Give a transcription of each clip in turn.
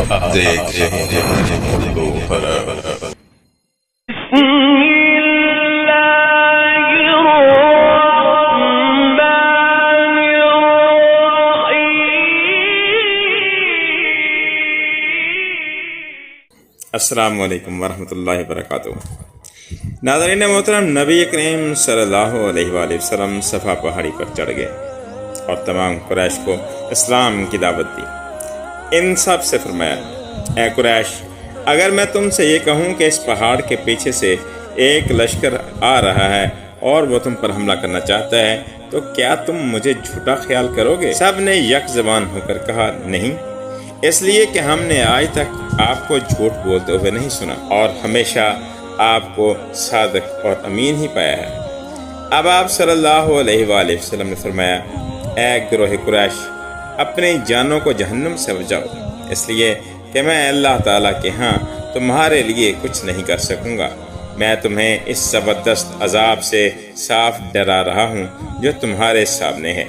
आप देख रहे हैं उर्दू खबर। अस्सलामु अलैकुम वरहमतुल्लाहि वबरकातुहू। नाज़रीन मोहतरम, नबी करीम सल्लल्लाहु अलैहि वसल्लम सफ़ा पहाड़ी पर चढ़ गए और तमाम कुरैश को इस्लाम की दावत दी। इन सब से फरमाया, ऐ कुरैश, अगर मैं तुमसे ये कहूँ कि इस पहाड़ के पीछे से एक लश्कर आ रहा है और वो तुम पर हमला करना चाहता है, तो क्या तुम मुझे झूठा ख्याल करोगे? सब ने यक ज़बान होकर कहा, नहीं, इसलिए कि हमने आज तक आपको झूठ बोलते हुए नहीं सुना और हमेशा आपको सादिक और अमीन ही पाया है। अब आप सल्लल्लाहु अलैहि वसल्लम ने फरमाया, ऐ गिरोह कुरैश, अपनी जानों को जहन्नुम से बचाओ, इसलिए कि मैं अल्लाह ताला के यहाँ तुम्हारे लिए कुछ नहीं कर सकूँगा। मैं तुम्हें इस ज़बरदस्त अजाब से साफ डरा रहा हूँ जो तुम्हारे सामने है।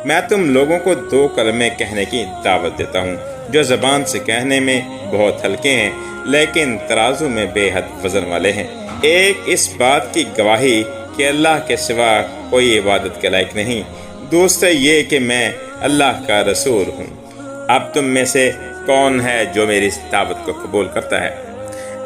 मैं तुम लोगों को दो कलमे कहने की दावत देता हूँ जो ज़बान से कहने में बहुत हल्के हैं लेकिन तराजू में बेहद वज़न वाले हैं। एक, इस बात की गवाही कि अल्लाह के सिवा कोई इबादत के लायक नहीं। दूसरा ये कि मैं अल्लाह का रसूल हूँ। अब तुम में से कौन है जो मेरी इस दावत को कबूल करता है?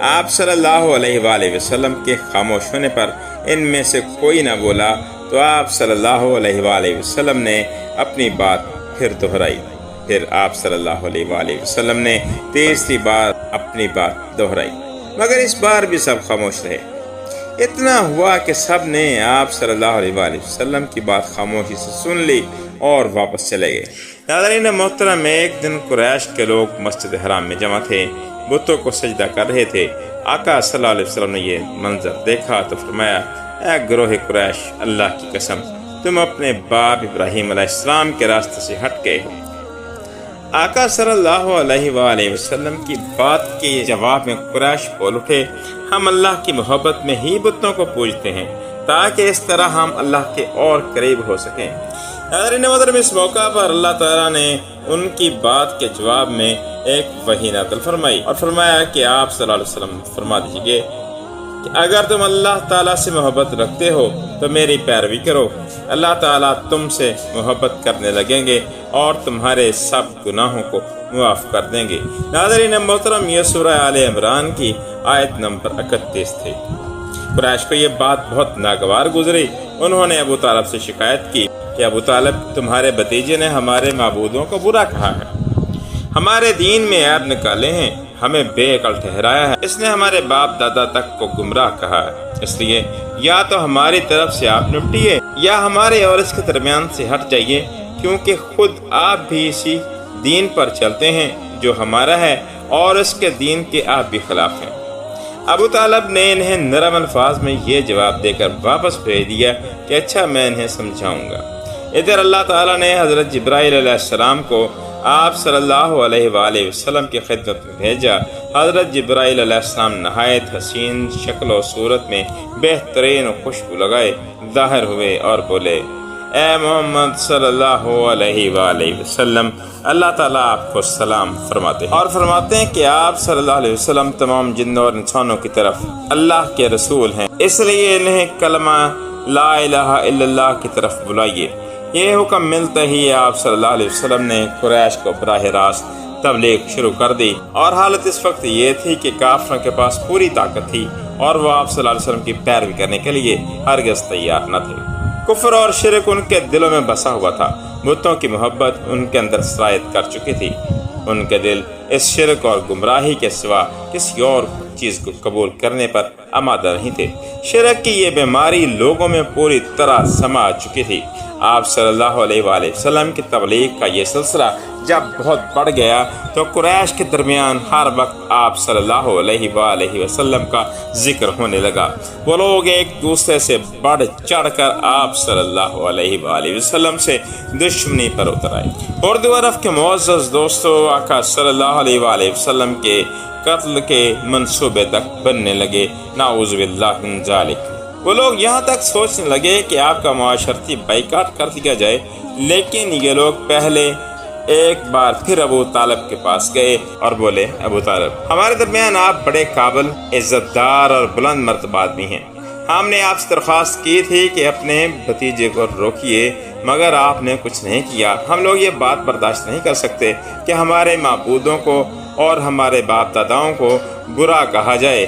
आप सल्लल्लाहु अलैहि वसल्लम के खामोश होने पर इनमें से कोई न बोला तो आप सल्लल्लाहु अलैहि वसल्लम ने अपनी बात फिर दोहराई। फिर आप सल्लल्लाहु अलैहि वसल्लम ने तीसरी बार अपनी बात दोहराई, मगर इस बार भी सब खामोश रहे। इतना हुआ कि सब ने आप सल्लल्लाहु अलैहि वसल्लम की बात खामोशी से सुन ली और वापस चले गए। नाज़रीन मोहतरम, एक दिन कुरैश के लोग मस्जिद हराम में जमा थे, बुतों को सजदा कर रहे थे। आका सल्लल्लाहु अलैहि वसल्लम ने ये मंजर देखा तो फरमाया, ऐ गिरोह कुरैश, अल्लाह की कसम, तुम अपने बाप इब्राहीम अलैहिस्सलाम के रास्ते से हट गए हो। आका सल्लल्लाहु अलैहि वसल्लम की बात के जवाब में कुरैश बोल उठे, हम अल्लाह की मोहब्बत में ही बुतों को पूजते हैं ताकि इस तरह हम अल्लाह के और करीब हो सकें। इस मौका पर अल्लाह ताला ने उनकी बात के जवाब में एक वही नाज़िल फरमाई और फरमाया कि आप सल्लल्लाहु अलैहि वसल्लम फरमा दीजिए कि अगर तुम अल्लाह ताला से मोहब्बत रखते हो तो मेरी पैरवी करो। अल्लाह ताला तुमसे मोहब्बत करने लगेंगे और तुम्हारे सब गुनाहों को मुआफ़ कर देंगे। नाज़रीन मोहतरम, ये सूरह आले इमरान की आयत नंबर 31 थी। कुरैश को ये बात बहुत नागवार गुजरी। उन्होंने अबू तालिब से शिकायत की कि अबू तालिब, तुम्हारे भतीजे ने हमारे माबूदों को बुरा कहा है, हमारे दीन में ऐब निकाले हैं, हमें बेअक्ल ठहराया है, इसने हमारे बाप दादा तक को गुमराह कहा है। इसलिए या तो हमारी तरफ से आप निपटिए या हमारे और इसके दरमियान से हट जाइए, क्योंकि खुद आप भी इसी दीन पर चलते हैं जो हमारा है और इसके दीन के आप भी खिलाफ हैं। अबू तालिब ने इन्हें नरम अल्फाज में ये जवाब देकर वापस भेज दिया कि अच्छा, मैं इन्हें समझाऊंगा। इधर अल्लाह ताला ने हज़रत जिब्राइल अलैहिस्सलाम को आप सल्लल्लाहु अलैहि वसल्लम की खिदमत में भेजा। हज़रत जिब्राइल अलैहिस्सलाम नहायत हसीन शक्ल और सूरत में बेहतरीन खुशबू लगाए ज़ाहिर हुए और बोले, ए मोहम्मद सल्लल्लाहु अलैहि वसल्लम, अल्लाह ताला आपको सलाम फरमाते हैं और फरमाते हैं कि आप सल्लल्लाहु अलैहि वसल्लम तमाम जिन्नों और इंसानों की तरफ अल्लाह के रसूल हैं, इसलिए इन्हें कलमा ला इलाहा इल्लल्लाह की तरफ बुलाइए। ये हुक्म मिलते ही आप सल्लल्लाहु अलैहि वसल्लम ने कुरैश को बराह रास्त तबलीग शुरू कर दी और हालत इस वक्त ये थी कि काफिरों के पास पूरी ताकत थी और वो आप सल्लल्लाहु अलैहि वसल्लम की पैरवी करने के लिए हरगिज़ तैयार न थे। कुफ्र और शिरक उनके दिलों में बसा हुआ था। बुतों की मोहब्बत उनके अंदर सरायत कर चुकी थी। उनके दिल इस शिरक और गुमराही के सिवा किसी और चीज़ को कबूल करने पर आमादा नहीं थे। शिरक की ये बीमारी लोगों में पूरी तरह समा चुकी थी। आप सल्लल्लाहु अलैहि वसल्लम की तबलीग का ये सिलसिला जब बहुत बढ़ गया तो कुरैश के दरमियान हर वक्त आप सल्लल्लाहु अलैहि वसल्लम का जिक्र होने लगा। वो लोग एक दूसरे से बढ़ चढ़ कर आप सल्लल्लाहु अलैहि वसल्लम से दुश्मनी पर उतर आए। उर्दू अरब के मुअज़्ज़ज़ दोस्तों, आका सल्लल्लाहु अलैहि वसल्लम के कत्ल के मंसूबे तक बनने लगे। नाऊज़ु बिल्लाहि मिन ज़ालिक। वो लोग यहाँ तक सोचने लगे कि आपका मुआशरती बाइकाट कर दिया जाए, लेकिन ये लोग पहले ایک بار پھر ابو طالب کے پاس گئے اور بولے، ابو طالب، ہمارے درمیان آپ بڑے قابل، عزت دار اور بلند مرتبہ آدمی ہیں۔ ہم نے آپ سے درخواست کی تھی کہ اپنے بھتیجے کو روکیے، مگر آپ نے کچھ نہیں کیا۔ ہم لوگ یہ بات برداشت نہیں کر سکتے کہ ہمارے معبودوں کو اور ہمارے باپ داداؤں کو برا کہا جائے،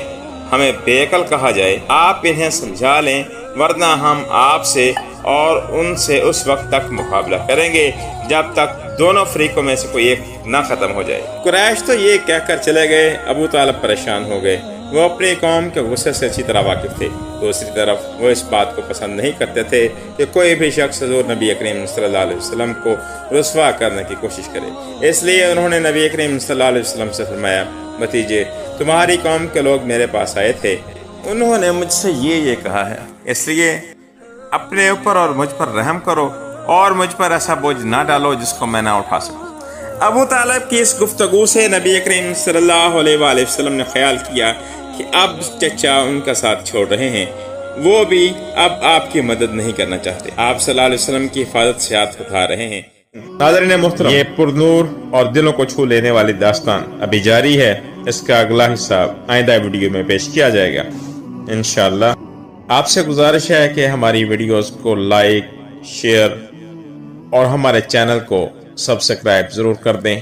ہمیں بے عقل کہا جائے۔ آپ انہیں سمجھا لیں، ورنہ ہم آپ سے اور ان سے اس وقت تک مقابلہ کریں گے جب تک دونوں فریقوں میں سے کوئی ایک نہ ختم ہو جائے۔ قریش تو یہ کہہ کر چلے گئے۔ ابو طالب پریشان ہو گئے۔ وہ اپنی قوم کے غصے سے اچھی طرح واقف تھے۔ دوسری طرف وہ اس بات کو پسند نہیں کرتے تھے کہ کوئی بھی شخص حضور نبی کریم صلی اللہ علیہ وسلم کو رسوا کرنے کی کوشش کرے۔ اس لیے انہوں نے نبی کریم صلی اللہ علیہ وسلم سے فرمایا، بھتیجے، تمہاری قوم کے لوگ میرے پاس آئے تھے، انہوں نے مجھ سے یہ کہا ہے، اس لیے اپنے اوپر اور مجھ پر رحم کرو اور مجھ پر ایسا بوجھ نہ ڈالو جس کو میں نہ اٹھا سکوں۔ ابو طالب کی اس گفتگو سے نبی کریم صلی اللہ علیہ وآلہ وسلم نے خیال کیا کہ اب چچا ان کا ساتھ چھوڑ رہے ہیں، وہ بھی اب آپ کی مدد نہیں کرنا چاہتے، آپ صلی اللہ علیہ وسلم کی حفاظت سے ہاتھ اٹھا رہے ہیں۔ ناظرین محترم، یہ پرنور اور دلوں کو چھو لینے والی داستان ابھی جاری ہے۔ اس کا اگلا حصہ آئندہ ویڈیو میں پیش کیا جائے گا انشاءاللہ۔ آپ سے گزارش ہے کہ ہماری ویڈیوز کو لائک، شیئر اور ہمارے چینل کو سبسکرائب ضرور کر دیں۔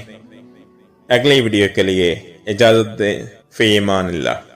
اگلی ویڈیو کے لیے اجازت دیں، فی امان اللہ۔